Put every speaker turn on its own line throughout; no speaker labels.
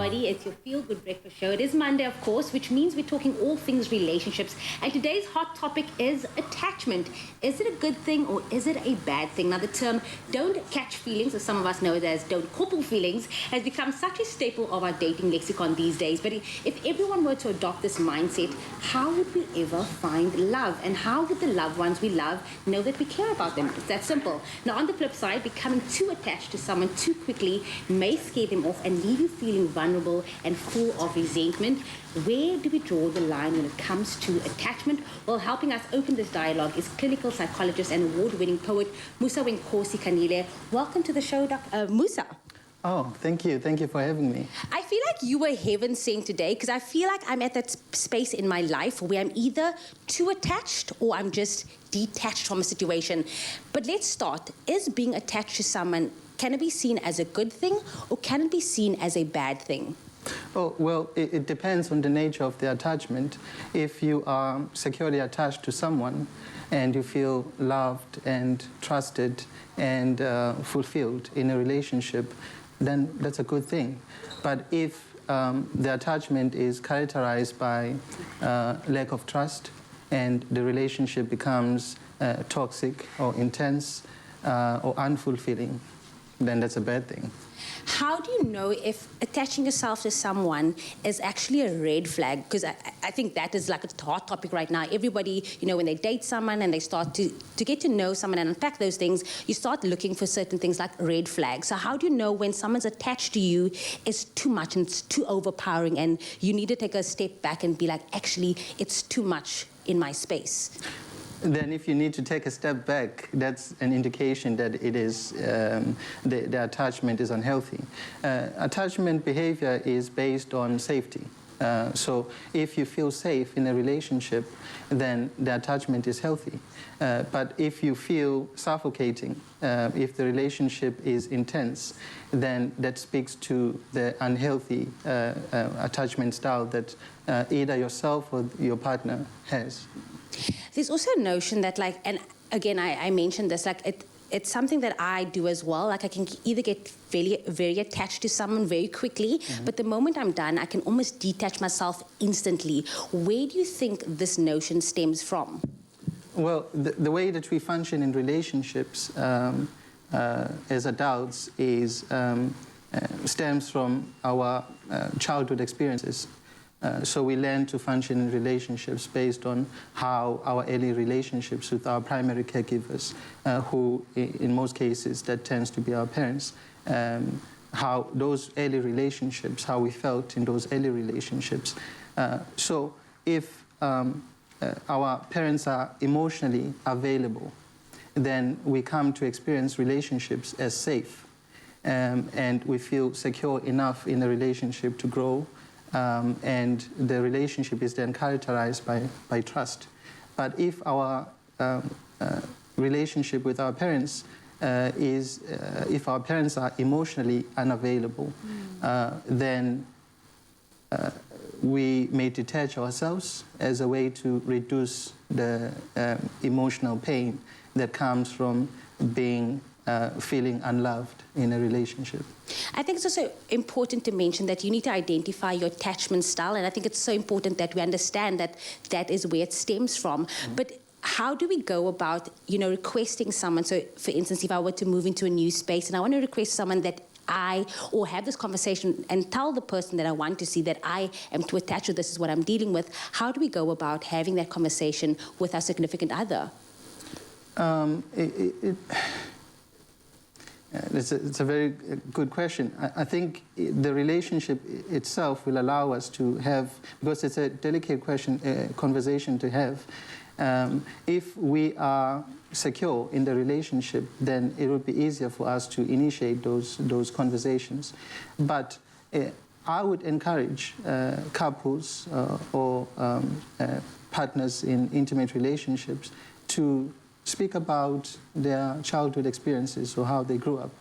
everybody. It's your Feel Good Breakfast Show. It is Monday, of course, which means we're talking all things relationships. And today's hot topic is attachment. Is it a good thing or is it a bad thing? Now, the term don't catch feelings, or some of us know it as don't couple feelings, has become such a staple of our dating lexicon these days. But if everyone were to adopt this mindset, how would we ever find love? And how would the loved ones we love know that we care about them? It's that simple. Now, on the flip side, becoming too attached to someone too quickly may scare them off and leave you feeling vulnerable and full of resentment. Where do we draw the line when it comes to attachment? Well, helping us open this dialogue is clinical psychologist and award-winning poet Musawenkosi Khanyile. Welcome to the show, Musa.
Oh, thank you. Thank you for having me.
I feel like you were heaven sent today because I feel like I'm at that space in my life where I'm either too attached or I'm just detached from a situation. But let's start. Is being attached to someone, can it be seen as a good thing or can it be seen as a bad thing?
Oh, well, it depends on the nature of the attachment. If you are securely attached to someone and you feel loved and trusted and fulfilled in a relationship, then that's a good thing. But if the attachment is characterized by lack of trust and the relationship becomes toxic or intense or unfulfilling, then that's a bad thing.
How do you know if attaching yourself to someone is actually a red flag? Because I think that is like a hot topic right now. Everybody, you know, when they date someone and they start to get to know someone and unpack those things, you start looking for certain things like red flags. So how do you know when someone's attached to you is too much and it's too overpowering and you need to take a step back and be like, actually, it's too much in my space?
Then if you need to take a step back, that's an indication that it is, the attachment is unhealthy. Attachment behavior is based on safety. So if you feel safe in a relationship, then the attachment is healthy. But if you feel suffocating, if the relationship is intense, then that speaks to the unhealthy attachment style that either yourself or your partner has.
There's also a notion that, like, and again, I mentioned this, like, it's something that I do as well. Like, I can either get very, very attached to someone very quickly, but the moment I'm done, I can almost detach myself instantly. Where do you think this notion stems from?
Well, the way that we function in relationships as adults is stems from our childhood experiences. So we learn to function in relationships based on how our early relationships with our primary caregivers, who in most cases that tends to be our parents, how those early relationships, how we felt in those early relationships. So if our parents are emotionally available, then we come to experience relationships as safe, and we feel secure enough in the relationship to grow. And the relationship is then characterized by trust. But if our relationship with our parents if our parents are emotionally unavailable, then we may detach ourselves as a way to reduce the emotional pain that comes from being feeling unloved in a relationship.
I think it's also important to mention that you need to identify your attachment style, and I think it's so important that we understand that that is where it stems from. But how do we go about, you know, requesting someone? So, for instance, if I were to move into a new space and I want to request someone that or have this conversation and tell the person that I want to see that I am too attached, or this is what I'm dealing with, how do we go about having that conversation with our significant other?
It's a very good question. I think the relationship itself will allow us to have, because it's a delicate conversation to have. If we are secure in the relationship, then it would be easier for us to initiate those conversations. But I would encourage couples or partners in intimate relationships to speak about their childhood experiences or how they grew up,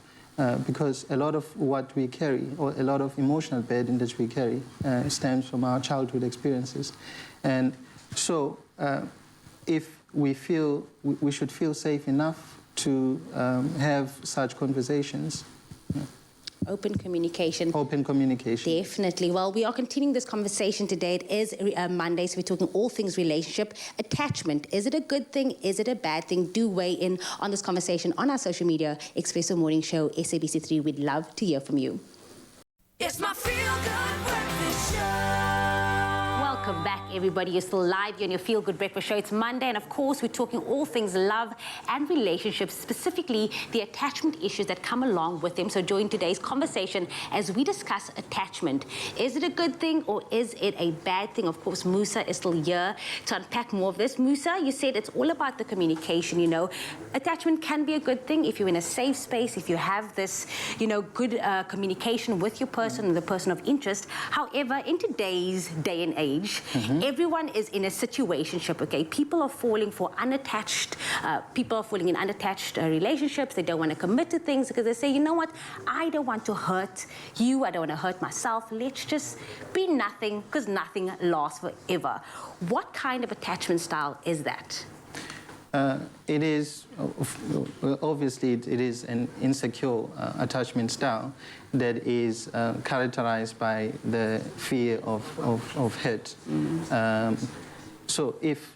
because a lot of what we carry, or a lot of emotional burden that we carry, stems from our childhood experiences. And so if we feel we should feel safe enough to have such conversations.
Open communication.
Open communication.
Definitely. Well, we are continuing this conversation today. It is Monday, so we're talking all things relationship. Attachment. Is it a good thing? Is it a bad thing? Do weigh in on this conversation on our social media. Expresso Morning Show, SABC3. We'd love to hear from you.
It's my feel-good breakfast show.
Welcome back, everybody. You're still live here on your Feel Good Breakfast Show. It's Monday, and of course, we're talking all things love and relationships, specifically the attachment issues that come along with them. So join today's conversation as we discuss attachment. Is it a good thing or is it a bad thing? Of course, Musa is still here to unpack more of this. Musa, you said it's all about the communication, you know. Attachment can be a good thing if you're in a safe space, if you have this, you know, good communication with your person, the person of interest. However, in today's day and age, everyone is in a situationship, okay? People are falling for unattached, people are falling in unattached relationships. They don't want to commit to things because they say, you know what, I don't want to hurt you, I don't want to hurt myself. Let's just be nothing, because nothing lasts forever. What kind of attachment style is that?
It is, obviously, it is an insecure attachment style that is characterized by the fear of hurt. So if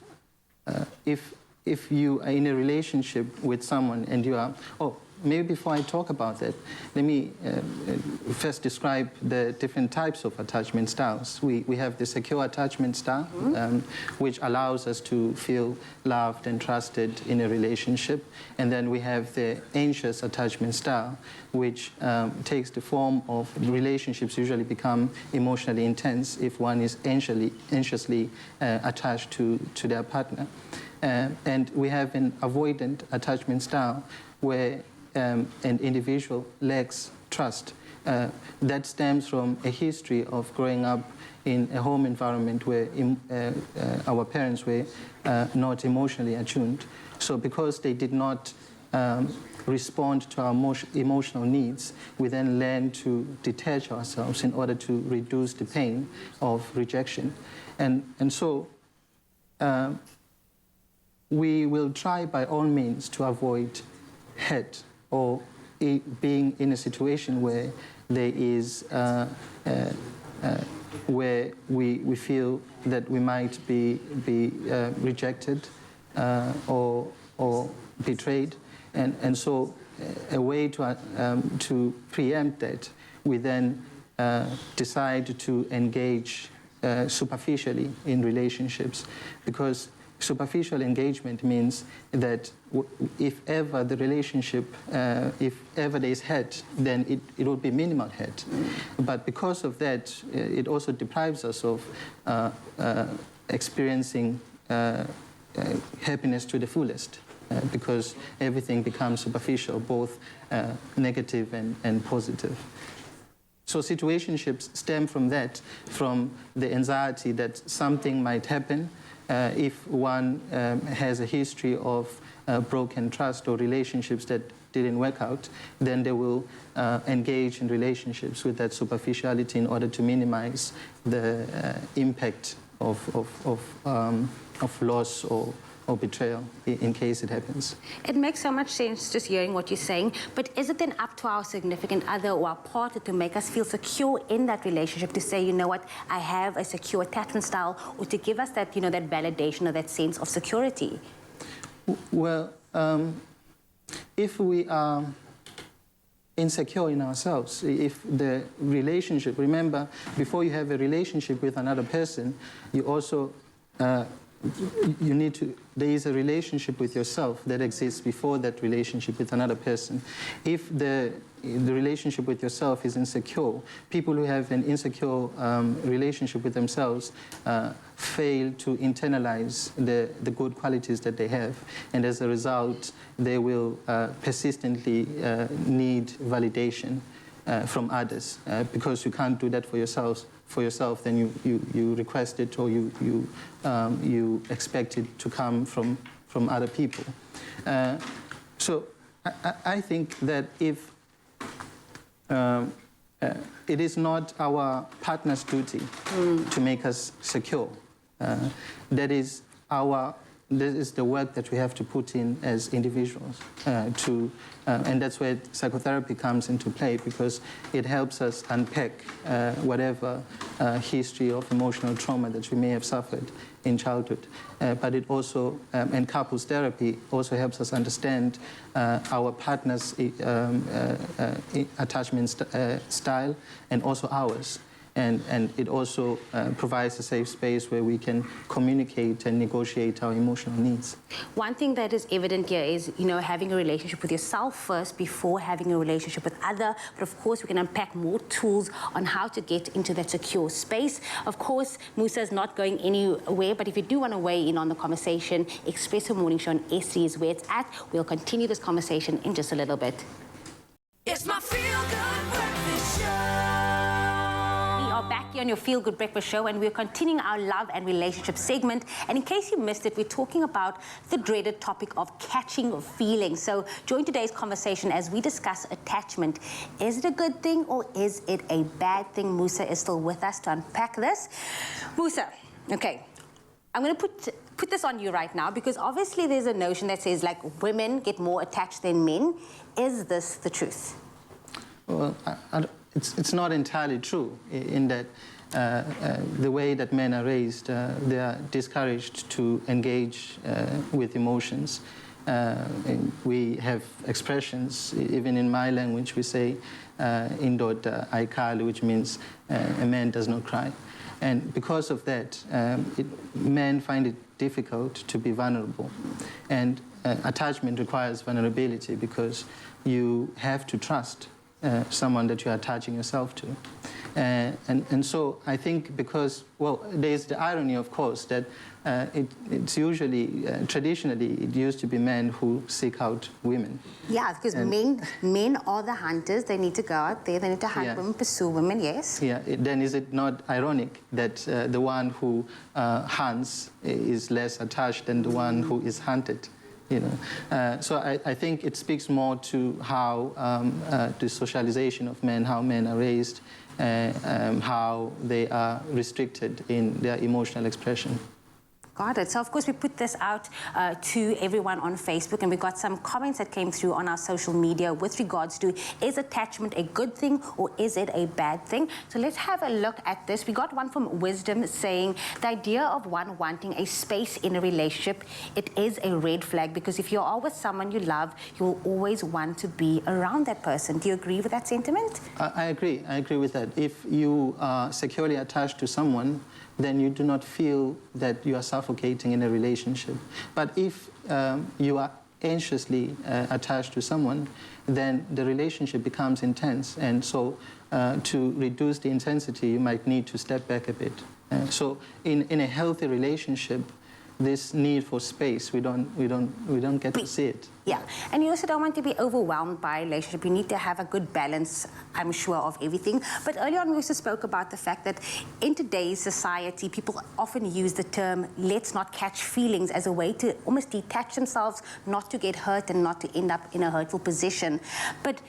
you are in a relationship with someone and you are, maybe before I talk about that, let me first describe the different types of attachment styles. We have the secure attachment style, which allows us to feel loved and trusted in a relationship. And then we have the anxious attachment style, which takes the form of relationships usually become emotionally intense if one is anxiously attached to their partner. And we have an avoidant attachment style, where an individual lacks trust. That stems from a history of growing up in a home environment where our parents were not emotionally attuned. So because they did not respond to our emotional needs, we then learn to detach ourselves in order to reduce the pain of rejection. And so we will try by all means to avoid hurt or being in a situation where there is where we feel that we might be rejected or betrayed, and so a way to preempt that, we then decide to engage superficially in relationships, because superficial engagement means that if ever the relationship, if ever there is hurt, then it will be minimal hurt. But because of that, it also deprives us of experiencing happiness to the fullest, because everything becomes superficial, both negative and positive. So situationships stem from that, from the anxiety that something might happen. If one has a history of broken trust or relationships that didn't work out, then they will engage in relationships with that superficiality in order to minimize the impact of loss or betrayal in case it happens.
It makes so much sense just hearing what you're saying, but is it then up to our significant other or our partner to make us feel secure in that relationship, to say, you know what, I have a secure attachment style, or to give us that, you know, that validation or that sense of security?
Well, if we are insecure in ourselves, if the relationship, remember, before you have a relationship with another person, you also you need to, there is a relationship with yourself that exists before that relationship with another person. If the relationship with yourself is insecure, people who have an insecure relationship with themselves fail to internalize the good qualities that they have, and as a result, they will persistently need validation from others, because you can't do that for yourself, then you request it, or you expect it to come from other people. So I think that if it is not our partner's duty to make us secure, that is our this is the work that we have to put in as individuals and that's where psychotherapy comes into play, because it helps us unpack whatever history of emotional trauma that we may have suffered in childhood. But it also, and couples therapy also helps us understand our partner's attachment style and also ours. And it also provides a safe space where we can communicate and negotiate our emotional needs.
One thing that is evident here is, having a relationship with yourself first before having a relationship with other. But of course, we can unpack more tools on how to get into that secure space. Of course, Musa is not going anywhere, but if you do want to weigh in on the conversation, Expresso Morning Show on S3 is where it's at. We'll continue this conversation in just a little bit.
It's my feel-good breakfast show.
Back here on your Feel Good Breakfast Show, and we're continuing our love and relationship segment. And in case you missed it, we're talking about the dreaded topic of catching feelings. So join today's conversation as we discuss attachment. Is it a good thing or is it a bad thing? Musa is still with us to unpack this. Musa, okay, I'm going to put this on you right now, because obviously there's a notion that says like women get more attached than men. Is this the truth?
Well, it's not entirely true, in that the way that men are raised, they are discouraged to engage with emotions. We have expressions, even in my language, we say indoda aikali, which means a man does not cry. And because of that, men find it difficult to be vulnerable. And attachment requires vulnerability, because you have to trust someone that you are attaching yourself to. And so I think, because, well, there's the irony, of course, that it's usually, traditionally, it used to be men who seek out women.
Yeah, because men are the hunters. They need to go out there, they need to hunt women, pursue women, yes?
Yeah, then is it not ironic that the one who hunts is less attached than the one who is hunted? So I think it speaks more to how the socialization of men, how men are raised, how they are restricted in their emotional expression.
Got it. So, of course, we put this out to everyone on Facebook, and we got some comments that came through on our social media with regards to, is attachment a good thing or is it a bad thing? So let's have a look at this. We got one from Wisdom saying, the idea of one wanting a space in a relationship, it is a red flag, because if you are with someone you love, you will always want to be around that person. Do you agree with that sentiment? I
agree. I agree with that. If you are securely attached to someone, then you do not feel that you are suffocating in a relationship. But if you are anxiously attached to someone, then the relationship becomes intense. And so to reduce the intensity, you might need to step back a bit. So in a healthy relationship, this need for space, we don't get to see it.
Yeah, and you also don't want to be overwhelmed by a relationship. You need to have a good balance, I'm sure, of everything. But earlier on, we also spoke about the fact that in today's society, people often use the term, let's not catch feelings, as a way to almost detach themselves, not to get hurt and not to end up in a hurtful position. But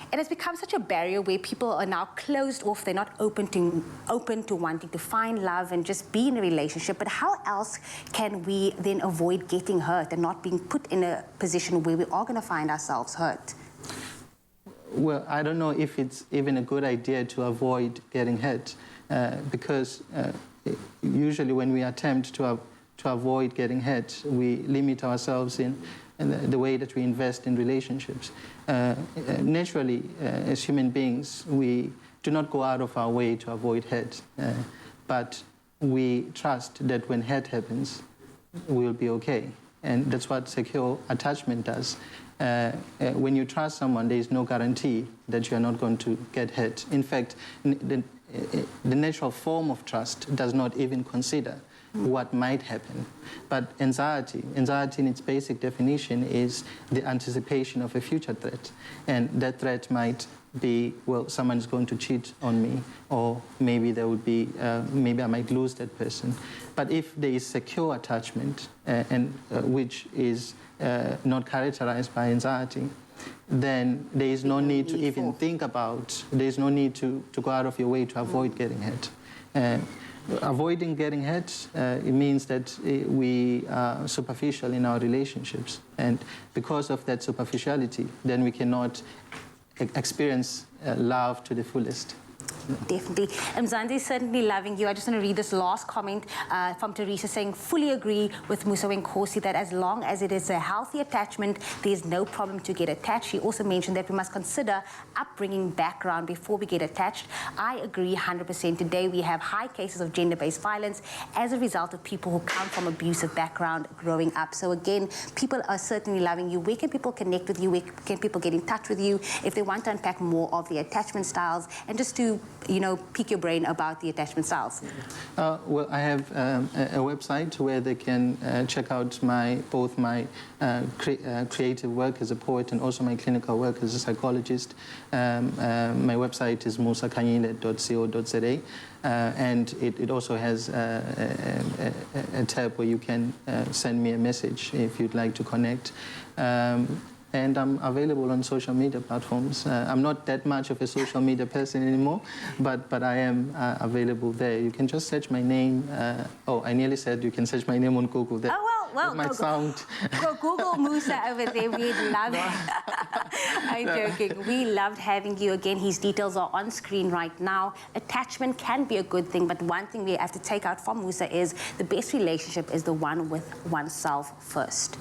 it has become such a barrier where people are now closed off. They're not open to wanting to find love and just be in a relationship. But how else can we then avoid getting hurt and not being put in a position where we are going to find ourselves hurt?
Well, I don't know if it's even a good idea to avoid getting hurt, because usually when we attempt to avoid getting hurt, we limit ourselves in the way that we invest in relationships. Naturally, as human beings, we do not go out of our way to avoid hurt, but we trust that when hurt happens, we'll be okay. And that's what secure attachment does. When you trust someone, there is no guarantee that you're not going to get hurt. In fact, the natural form of trust does not even consider what might happen. But anxiety in its basic definition is the anticipation of a future threat. And that threat might be, well, someone's going to cheat on me, or maybe there would be, maybe I might lose that person. But if there is secure attachment, which is not characterized by anxiety, then there is no need to even think about, there is no need to go out of your way to avoid getting hurt. avoiding getting hurt, it means that we are superficial in our relationships. And because of that superficiality, then we cannot experience love to the fullest.
Definitely. Mzansi is certainly loving you. I just want to read this last comment from Teresa saying, fully agree with Musawenkosi that as long as it is a healthy attachment, there's no problem to get attached. She also mentioned that we must consider upbringing background before we get attached. I agree 100%. Today we have high cases of gender-based violence as a result of people who come from abusive background growing up. So again, people are certainly loving you. Where can people connect with you? Where can people get in touch with you if they want to unpack more of the attachment styles and just to pique your brain about the attachment styles?
Well, I have a website where they can check out both my creative work as a poet and also my clinical work as a psychologist. My website is musakhanyile.co.za, and it also has a tab where you can send me a message if you'd like to connect. And I'm available on social media platforms. I'm not that much of a social media person anymore, but I am available there. You can just search my name. I nearly said you can search my name on Google. That,
well,
that might sound...
Go Google Musa over there. We'd love it. I'm joking. We loved having you again. His details are on screen right now. Attachment can be a good thing, but one thing we have to take out from Musa is the best relationship is the one with oneself first.